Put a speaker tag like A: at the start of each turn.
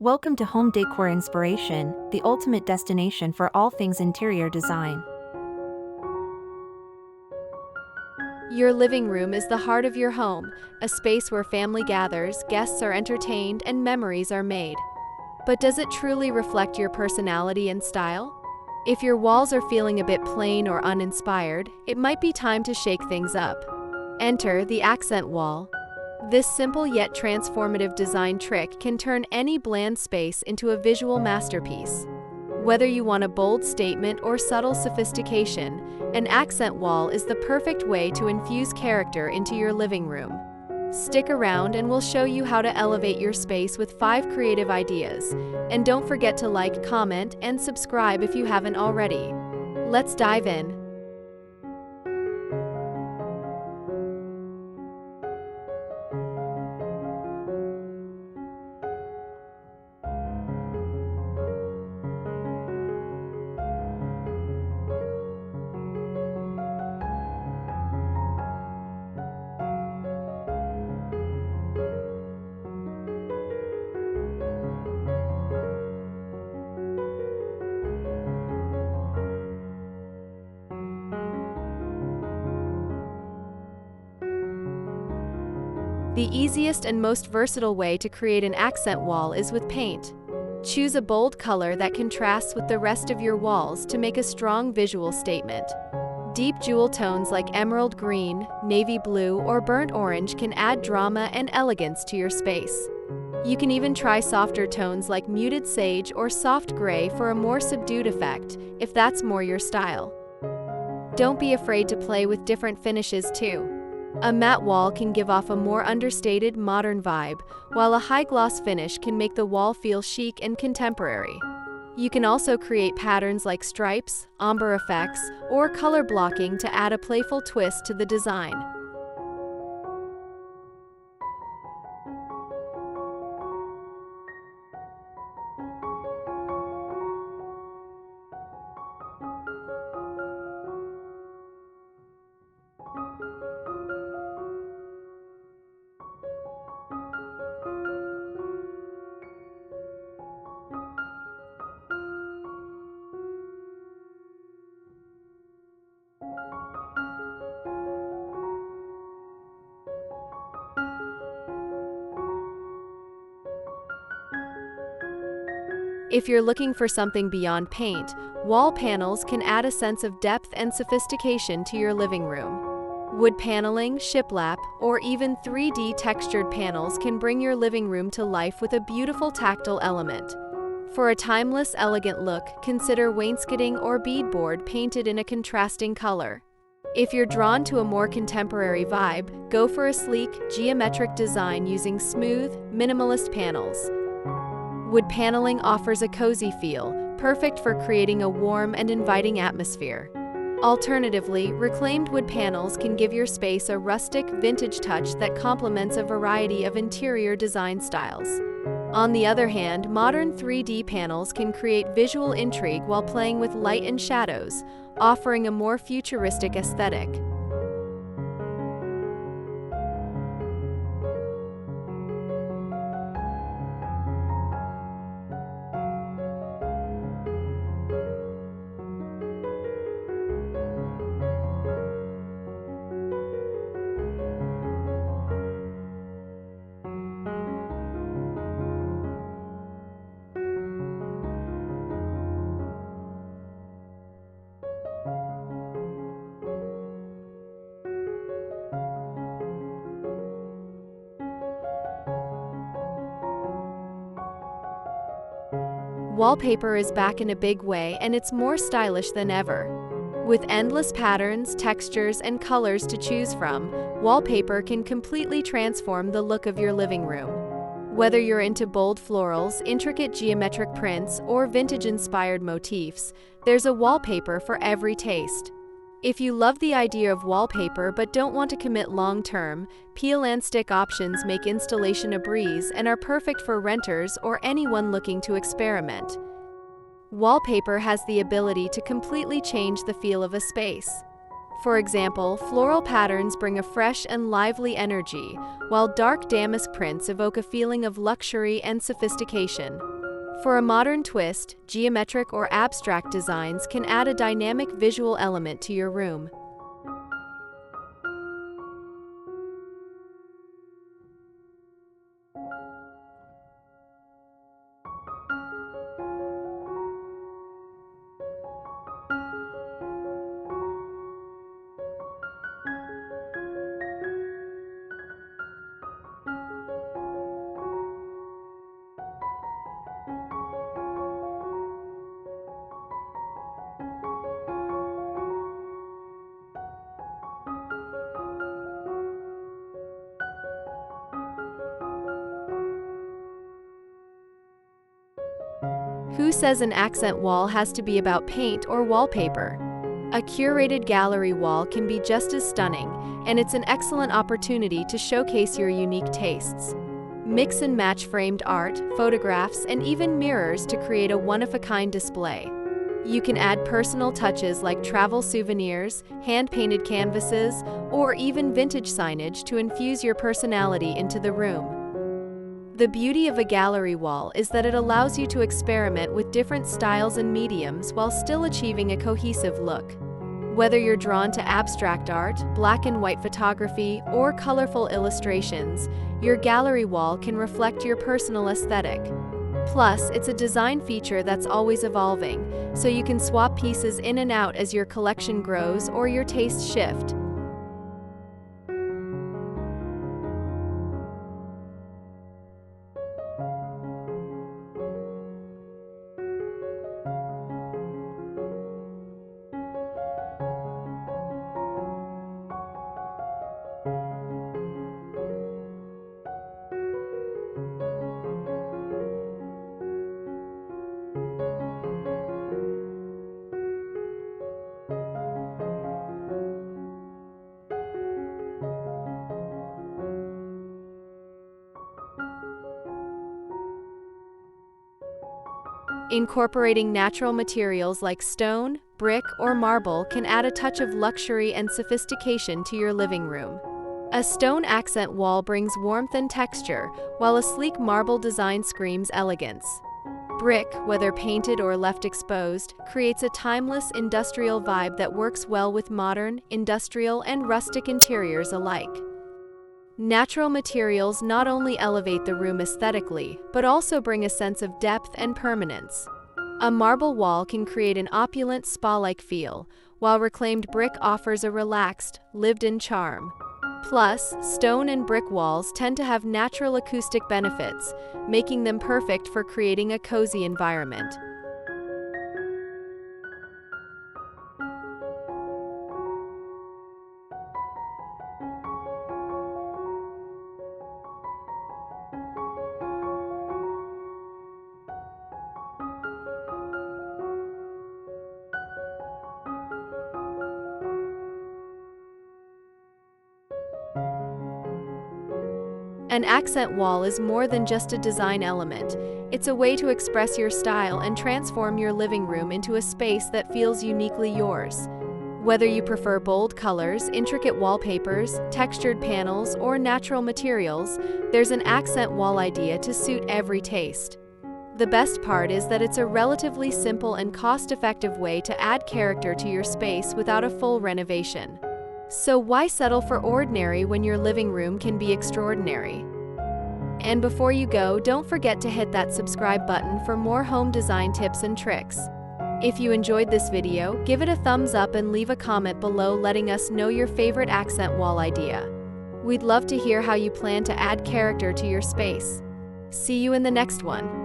A: Welcome to Home Decor Inspiration, the ultimate destination for all things interior design.
B: Your living room is the heart of your home, a space where family gathers, guests are entertained, and memories are made. But does it truly reflect your personality and style? If your walls are feeling a bit plain or uninspired, it might be time to shake things up. Enter the accent wall. This simple yet transformative design trick can turn any bland space into a visual masterpiece. Whether you want a bold statement or subtle sophistication, an accent wall is the perfect way to infuse character into your living room. Stick around and we'll show you how to elevate your space with 5 creative ideas. And don't forget to like, comment, and subscribe if you haven't already. Let's dive in. The easiest and most versatile way to create an accent wall is with paint. Choose a bold color that contrasts with the rest of your walls to make a strong visual statement. Deep jewel tones like emerald green, navy blue, or burnt orange can add drama and elegance to your space. You can even try softer tones like muted sage or soft gray for a more subdued effect, if that's more your style. Don't be afraid to play with different finishes too. A matte wall can give off a more understated, modern vibe, while a high-gloss finish can make the wall feel chic and contemporary. You can also create patterns like stripes, ombre effects, or color blocking to add a playful twist to the design. If you're looking for something beyond paint, wall panels can add a sense of depth and sophistication to your living room. Wood paneling, shiplap, or even 3D textured panels can bring your living room to life with a beautiful tactile element. For a timeless, elegant look, consider wainscoting or beadboard painted in a contrasting color. If you're drawn to a more contemporary vibe, go for a sleek, geometric design using smooth, minimalist panels. Wood paneling offers a cozy feel, perfect for creating a warm and inviting atmosphere. Alternatively, reclaimed wood panels can give your space a rustic, vintage touch that complements a variety of interior design styles. On the other hand, modern 3D panels can create visual intrigue while playing with light and shadows, offering a more futuristic aesthetic. Wallpaper is back in a big way, and it's more stylish than ever. With endless patterns, textures, and colors to choose from, wallpaper can completely transform the look of your living room. Whether you're into bold florals, intricate geometric prints, or vintage-inspired motifs, there's a wallpaper for every taste. If you love the idea of wallpaper but don't want to commit long-term, peel and stick options make installation a breeze and are perfect for renters or anyone looking to experiment. Wallpaper has the ability to completely change the feel of a space. For example, floral patterns bring a fresh and lively energy, while dark damask prints evoke a feeling of luxury and sophistication. For a modern twist, geometric or abstract designs can add a dynamic visual element to your room. Who says an accent wall has to be about paint or wallpaper? A curated gallery wall can be just as stunning, and it's an excellent opportunity to showcase your unique tastes. Mix and match framed art, photographs, and even mirrors to create a one-of-a-kind display. You can add personal touches like travel souvenirs, hand-painted canvases, or even vintage signage to infuse your personality into the room. The beauty of a gallery wall is that it allows you to experiment with different styles and mediums while still achieving a cohesive look. Whether you're drawn to abstract art, black and white photography, or colorful illustrations, your gallery wall can reflect your personal aesthetic. Plus, it's a design feature that's always evolving, so you can swap pieces in and out as your collection grows or your tastes shift. Incorporating natural materials like stone, brick, or marble can add a touch of luxury and sophistication to your living room. A stone accent wall brings warmth and texture, while a sleek marble design screams elegance. Brick, whether painted or left exposed, creates a timeless industrial vibe that works well with modern, industrial, and rustic interiors alike. Natural materials not only elevate the room aesthetically, but also bring a sense of depth and permanence. A marble wall can create an opulent spa-like feel, while reclaimed brick offers a relaxed, lived-in charm. Plus, stone and brick walls tend to have natural acoustic benefits, making them perfect for creating a cozy environment. An accent wall is more than just a design element. It's a way to express your style and transform your living room into a space that feels uniquely yours. Whether you prefer bold colors, intricate wallpapers, textured panels, or natural materials, there's an accent wall idea to suit every taste. The best part is that it's a relatively simple and cost-effective way to add character to your space without a full renovation. So why settle for ordinary when your living room can be extraordinary? And before you go, don't forget to hit that subscribe button for more home design tips and tricks. If you enjoyed this video, give it a thumbs up and leave a comment below letting us know your favorite accent wall idea. We'd love to hear how you plan to add character to your space. See you in the next one.